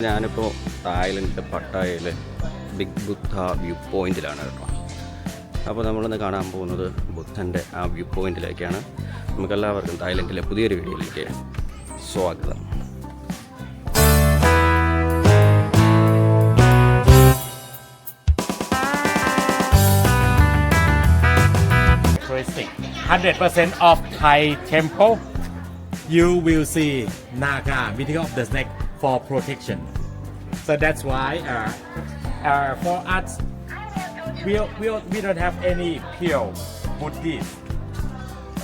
ഞാനിപ്പോൾ തായ്ലൻഡിലെ പട്ടായയിലെ ബിഗ് ബുദ്ധ വ്യൂ പോയിന്റിലാണ് കേട്ടോ. അപ്പോൾ നമ്മളിന്ന് കാണാൻ പോകുന്നത് ബുദ്ധൻ്റെ ആ വ്യൂ പോയിന്റിലേക്കാണ്. നമുക്കെല്ലാവർക്കും തായ്ലൻഡിലെ പുതിയൊരു വീഡിയോയിലേക്ക് സ്വാഗതം. Touristic. 100% of Thai temple, you will see Naga meeting of the snake for protection. So that's why for us, we don't have any pure Buddhist,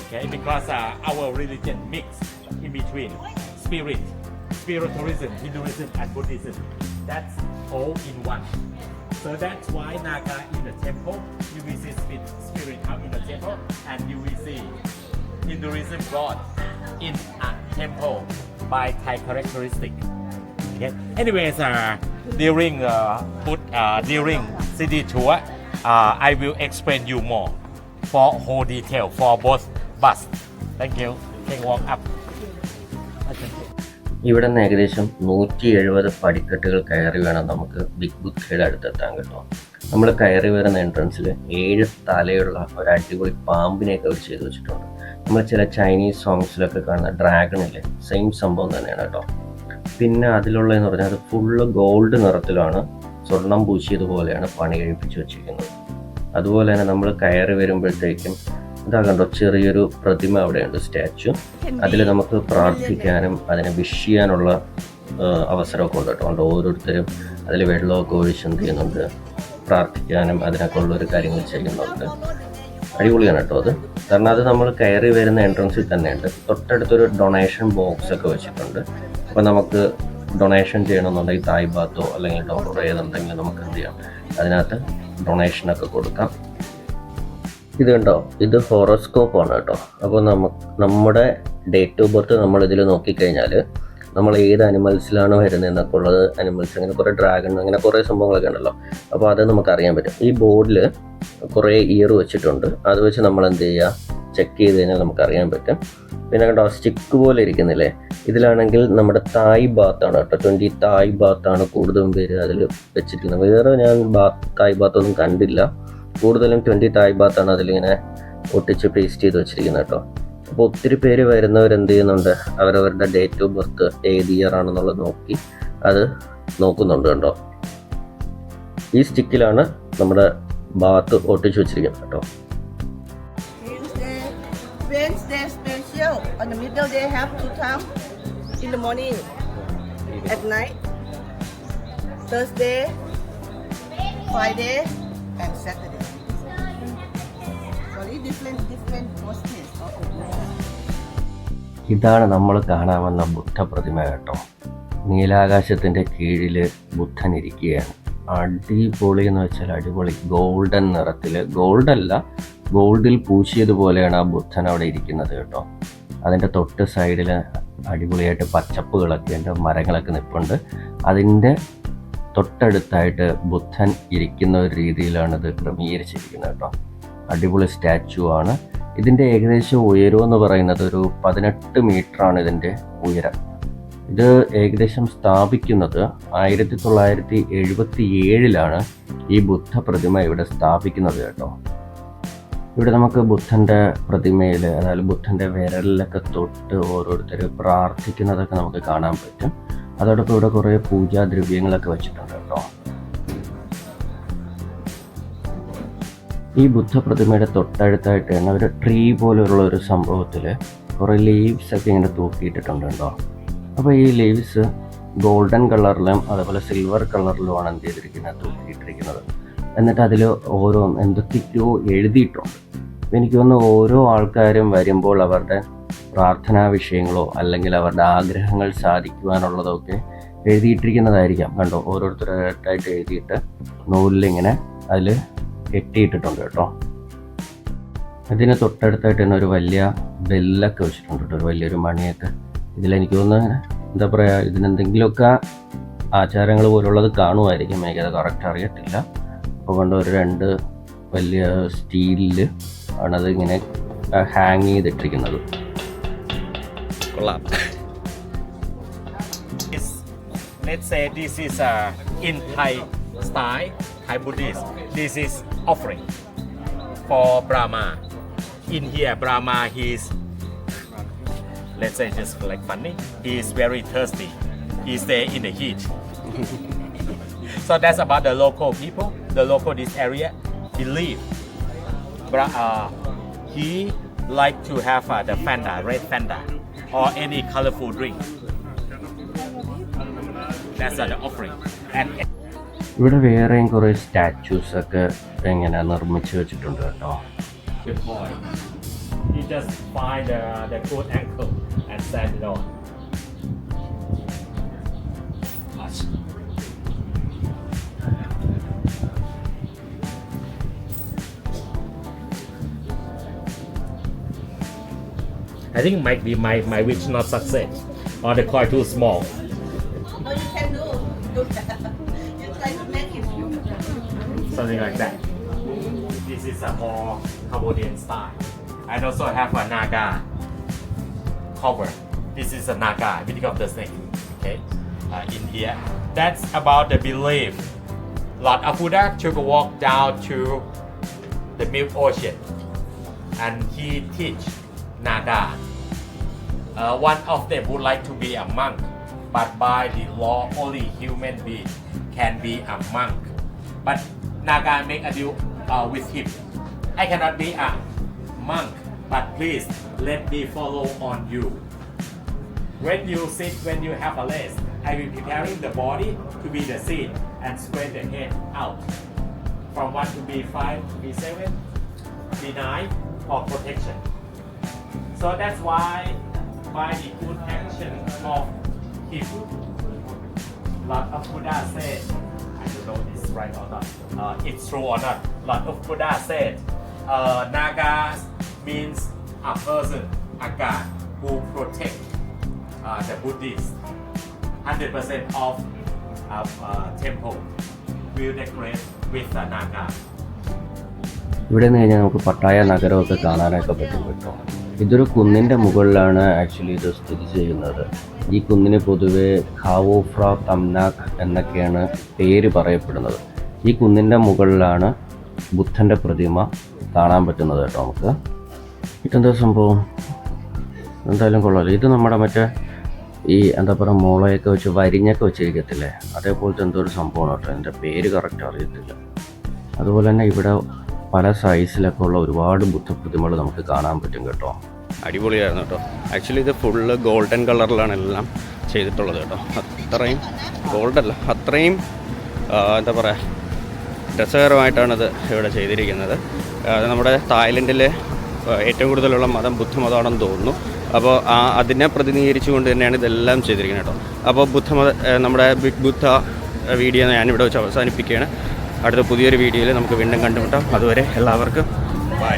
okay? Because our religion mix in between spiritualism, Hinduism, and Buddhism. That's all in one. So that's why Naga in the temple, you will see spirit out in the temple, and you will see Hinduism God in a temple by Thai characteristic. Okay. Anyways, during during city tour, I will explain you more for whole detail for both bus. Thank you. Can walk up. ഇവിടെ നിന്ന് ഏകദേശം 170 പടിക്കെട്ടുകൾ കയറി വേണം നമുക്ക് big ബുദ്ധയുടെ അടുത്തെത്താൻ കേട്ടോ. നമ്മൾ കയറി വരുന്ന എൻട്രൻസിൽ 7 തലയുള്ള ഒരു അടിപൊളി പാമ്പിനെയൊക്കെ അവർ ചെയ്ത് വെച്ചിട്ടുണ്ട്. നമ്മൾ ചില ചൈനീസ് സോങ്സിലൊക്കെ കാണുന്ന ഡ്രാഗണില്ലേ, സെയിം സംഭവം തന്നെയാണ് കേട്ടോ. പിന്നെ അതിലുള്ളതെന്ന് പറഞ്ഞാൽ അത് ഫുള്ള് ഗോൾഡ് നിറത്തിലാണ്, സ്വർണം പൂശിയതുപോലെയാണ് പണി കഴിപ്പിച്ച് വെച്ചിരിക്കുന്നത്. അതുപോലെ തന്നെ നമ്മൾ കയറി വരുമ്പോഴത്തേക്കും ഇതാ കണ്ടോ, ചെറിയൊരു പ്രതിമ അവിടെയുണ്ട്, സ്റ്റാച്ചു. അതിൽ നമുക്ക് പ്രാർത്ഥിക്കാനും അതിനെ വിഷ് ചെയ്യാനുള്ള അവസരമൊക്കെ ഉണ്ട് കേട്ടോ. ഓരോരുത്തരും അതിൽ വെള്ളമൊക്കെ ഒഴിച്ച് എന്ത് ചെയ്യുന്നുണ്ട്, പ്രാർത്ഥിക്കാനും അതിനൊക്കെ ഉള്ളൊരു കാര്യങ്ങൾ ചെയ്യുന്നുണ്ട്. അടിപൊളിയാണ് കേട്ടോ അത്. കാരണം അത് നമ്മൾ കയറി വരുന്ന എൻട്രൻസിൽ തന്നെയുണ്ട്. തൊട്ടടുത്തൊരു ഡൊണേഷൻ ബോക്സ് ഒക്കെ വെച്ചിട്ടുണ്ട്. അപ്പോൾ നമുക്ക് ഡൊണേഷൻ ചെയ്യണമെന്നുണ്ടെങ്കിൽ തായ് ബാത്തോ അല്ലെങ്കിൽ ഡോളറോ ഏതുണ്ടെങ്കിലും നമുക്ക് എന്ത് ചെയ്യാം, അതിനകത്ത് ഡൊണേഷനൊക്കെ കൊടുക്കാം. ഇത് കണ്ടോ, ഇത് ഹോറോസ്കോപ്പാണ് കേട്ടോ. അപ്പോൾ നമ്മുടെ ഡേറ്റ് ഓഫ് ബർത്ത് നമ്മളിതിൽ നോക്കിക്കഴിഞ്ഞാൽ നമ്മൾ ഏത് അനിമൽസിലാണോ വരുന്നതെന്നൊക്കെ ഉള്ളത്, അനിമൽസ് അങ്ങനെ കുറേ ഡ്രാഗൺ അങ്ങനെ കുറേ സംഭവങ്ങളൊക്കെ ഉണ്ടല്ലോ. അപ്പോൾ അത് നമുക്ക് അറിയാൻ പറ്റും. ഈ ബോർഡിൽ കുറേ ഇയർ വെച്ചിട്ടുണ്ട്. അത് വെച്ച് നമ്മൾ എന്ത് ചെയ്യുക, ചെക്ക് ചെയ്ത് കഴിഞ്ഞാൽ നമുക്ക് അറിയാൻ പറ്റും. പിന്നെ കണ്ടോ, സ്റ്റിക്ക് പോലെ ഇരിക്കുന്നില്ലേ, ഇതിലാണെങ്കിൽ നമ്മുടെ തായ് ബാത്താണ് കേട്ടോ. 20 തായ് ബാത്താണ് കൂടുതലും പേര് അതിൽ വെച്ചിരിക്കുന്നത്. വേറെ ഞാൻ തായ് ബാത്തൊന്നും കണ്ടില്ല. കൂടുതലും 20 തായ് ബാത്താണ് അതിലിങ്ങനെ ഒട്ടിച്ച് പേസ്റ്റ് ചെയ്ത് വെച്ചിരിക്കുന്നത് കേട്ടോ. അപ്പോൾ ഒത്തിരി പേര് വരുന്നവരെന്ത് ചെയ്യുന്നുണ്ട്, അവരവരുടെ ഡേറ്റ് ഓഫ് ബർത്ത് ഏത് ഇയർ ആണെന്നുള്ളത് നോക്കി അത് നോക്കുന്നുണ്ട് കേട്ടോ. ഈ സ്റ്റിക്കിലാണ് നമ്മുടെ ബാത്ത് ഒട്ടിച്ച് വെച്ചിരിക്കുന്നത് കേട്ടോ. Wednesday special. On the middle they have to come in the morning, at night. Thursday, Friday, and Saturday. Sorry, different posters of the Buddha. ഇതാണ് നമ്മൾ കാണാൻ വന്ന ബുദ്ധ പ്രതിമ കേട്ടോ. നീലാകാശത്തിൻ്റെ കീഴിൽ ബുദ്ധൻ ഇരിക്കുകയാണ്. അടിപൊളി എന്ന് വെച്ചാൽ അടിപൊളി. ഗോൾഡൻ നിറത്തിൽ, ഗോൾഡല്ല ഗോൾഡിൽ പൂശിയതുപോലെയാണ് ആ ബുദ്ധൻ അവിടെ ഇരിക്കുന്നത് കേട്ടോ. അതിൻ്റെ തൊട്ട് സൈഡിൽ അടിപൊളിയായിട്ട് പച്ചപ്പുകളൊക്കെ ഉണ്ട്, മരങ്ങളൊക്കെ നിൽപ്പുണ്ട്. അതിൻ്റെ തൊട്ടടുത്തായിട്ട് ബുദ്ധൻ ഇരിക്കുന്ന ഒരു രീതിയിലാണ് ഇത് ക്രമീകരിച്ചിരിക്കുന്നത് കേട്ടോ. അടിപൊളി സ്റ്റാച്ചു ആണ്. ഇതിൻ്റെ ഏകദേശം ഉയരം എന്ന് പറയുന്നത് ഒരു 18 മീറ്ററാണ് ഇതിൻ്റെ ഉയരം. ഇത് ഏകദേശം സ്ഥാപിക്കുന്നത് 1977 ഈ ബുദ്ധ പ്രതിമ ഇവിടെ സ്ഥാപിക്കുന്നത് കേട്ടോ. ഇവിടെ നമുക്ക് ബുദ്ധൻ്റെ പ്രതിമയിൽ, അതായത് ബുദ്ധൻ്റെ വിരലിലൊക്കെ തൊട്ട് ഓരോരുത്തർ പ്രാർത്ഥിക്കുന്നതൊക്കെ നമുക്ക് കാണാൻ പറ്റും. അതോടൊപ്പം ഇവിടെ കുറേ പൂജാദ്രവ്യങ്ങളൊക്കെ വെച്ചിട്ടുണ്ട് കേട്ടോ. ഈ ബുദ്ധ പ്രതിമയുടെ തൊട്ടടുത്തായിട്ട് തന്നെ ഒരു ട്രീ പോലെയുള്ള ഒരു സംഭവത്തിൽ കുറേ ലീവ്സ് ഒക്കെ ഇങ്ങനെ തൂക്കിയിട്ടിട്ടുണ്ട് കേട്ടോ. അപ്പോൾ ഈ ലീവ്സ് ഗോൾഡൻ കളറിലും അതുപോലെ സിൽവർ കളറിലുമാണ് എന്ത് ചെയ്തിരിക്കുന്നത്, തൂക്കിയിട്ടിരിക്കുന്നത്. എന്നിട്ട് അതിൽ ഓരോ എന്തൊക്കെയോ എഴുതിയിട്ടുണ്ട്. എനിക്ക് തോന്നുന്നു ഓരോ ആൾക്കാരും വരുമ്പോൾ അവരുടെ പ്രാർത്ഥനാ വിഷയങ്ങളോ അല്ലെങ്കിൽ അവരുടെ ആഗ്രഹങ്ങൾ സാധിക്കുവാനുള്ളതൊക്കെ എഴുതിയിട്ടിരിക്കുന്നതായിരിക്കാം. കണ്ടോ, ഓരോരുത്തരായിട്ടായിട്ട് എഴുതിയിട്ട് നൂലിലിങ്ങനെ അതിൽ കെട്ടിയിട്ടിട്ടുണ്ട് കേട്ടോ. ഇതിന് തൊട്ടടുത്തായിട്ട് തന്നെ ഒരു വലിയ ബെല്ലൊക്കെ വെച്ചിട്ടുണ്ട് കേട്ടോ, ഒരു വലിയൊരു മണിയൊക്കെ. ഇതിലെനിക്ക് തോന്നുന്നു എന്താ പറയുക, ഇതിനെന്തെങ്കിലുമൊക്കെ ആചാരങ്ങൾ പോലുള്ളത് കാണുമായിരിക്കും, എനിക്കത് കറക്റ്റ് അറിയത്തില്ല. അപ്പോൾ കൊണ്ട് ഒരു 2 വലിയ സ്റ്റീലിൽ ആണത് ഇങ്ങനെ ഹാങ് ചെയ്തിട്ടിരിക്കുന്നത്. കൊള്ളാം. let's say this is in Thai style, Thai Buddhist. This is offering for Brahma. In here, Brahma, he's, let's say just like funny, he is very thirsty. He stay in the heat. So that's about the local people. The local this area believe he like to have the Fanta, red Fanta, or any colorful drink. That's the offering. And ഇവിടെ വേറെയും കുറേ സ്റ്റാച്യൂസൊക്കെ എങ്ങനെ നിർമ്മിച്ച് വെച്ചിട്ടുണ്ട് കേട്ടോ. good boy, he just find the good ankle and stand it on. I think might be my wish not success or the coin too small. No, you can do. You try to make it. Something like that. This is a more Cambodian style. I also have a Naga cover. This is a Naga, meaning of the snake. Okay, in here. That's about the belief. Lord Abuddha took a walk down to the Milk Ocean, and he teach Naga. One of them would like to be a monk, but by the law, only human being can be a monk. But Naga make a deal with him. I cannot be a monk, but please let me follow on you. When you sit, when you have a rest, I will preparing the body to be the seat and spread the head out from 1 to B5 to B7, B9 for protection. So that's why by the good action of him, Lord of Buddha said, I don't know this right or not, it's true or not. Lord of Buddha said, Nagas means a person, a god who protect the Buddhists. 100% of temple will decorate with the Naga. ഇവിടെ നിന്ന് കഴിഞ്ഞാൽ നമുക്ക് Pattaya നഗരമൊക്കെ കാണാനൊക്കെ പറ്റും കേട്ടോ. ഇതൊരു കുന്നിൻ്റെ മുകളിലാണ് ആക്ച്വലി ഇത് സ്ഥിതി ചെയ്യുന്നത്. ഈ കുന്നിന് പൊതുവെ ഖാവോഫ്ര തംനാക് എന്നൊക്കെയാണ് പേര് പറയപ്പെടുന്നത്. ഈ കുന്നിൻ്റെ മുകളിലാണ് ബുദ്ധൻ്റെ പ്രതിമ കാണാൻ പറ്റുന്നത് കേട്ടോ നമുക്ക്. ഇതെന്താ സംഭവം? എന്തായാലും കൊള്ളാമല്ലോ. ഇത് നമ്മുടെ മറ്റേ ഈ എന്താ പറയുക മുളയൊക്കെ വെച്ച് വരിഞ്ഞൊക്കെ വെച്ചിരിക്കത്തില്ലേ, അതേപോലത്തെ എന്തോ ഒരു സംഭവമാണ് കേട്ടോ. എൻ്റെ പേര് കറക്റ്റ് അറിയത്തില്ല. അതുപോലെ തന്നെ ഇവിടെ പല സൈസിലൊക്കെ ഉള്ള ഒരുപാട് ബുദ്ധപ്രതിമകൾ നമുക്ക് കാണാൻ പറ്റും കേട്ടോ. അടിപൊളിയായിരുന്നു കേട്ടോ. ആക്ച്വലി ഇത് ഫുള്ള് ഗോൾഡൻ കളറിലാണ് എല്ലാം ചെയ്തിട്ടുള്ളത് കേട്ടോ. അത്രയും ഗോൾഡല്ല, അത്രയും എന്താ പറയുക രസകരമായിട്ടാണിത് ഇവിടെ ചെയ്തിരിക്കുന്നത്. നമ്മുടെ തായ്ലൻഡിൽ ഏറ്റവും കൂടുതലുള്ള മതം ബുദ്ധമതമാണെന്ന് തോന്നുന്നു. അപ്പോൾ അതിനെ പ്രതിനിധീകരിച്ചുകൊണ്ട് തന്നെയാണ് ഇതെല്ലാം ചെയ്തിരിക്കുന്നത് കേട്ടോ. അപ്പോൾ നമ്മുടെ ബിഗ് ബുദ്ധ വീഡിയോ ഞാനിവിടെ വെച്ച് അവസാനിപ്പിക്കുകയാണ്. അടുത്ത പുതിയൊരു വീഡിയോയിൽ നമുക്ക് വീണ്ടും കണ്ടുമുട്ടാം. അതുവരെ എല്ലാവർക്കും ബൈ.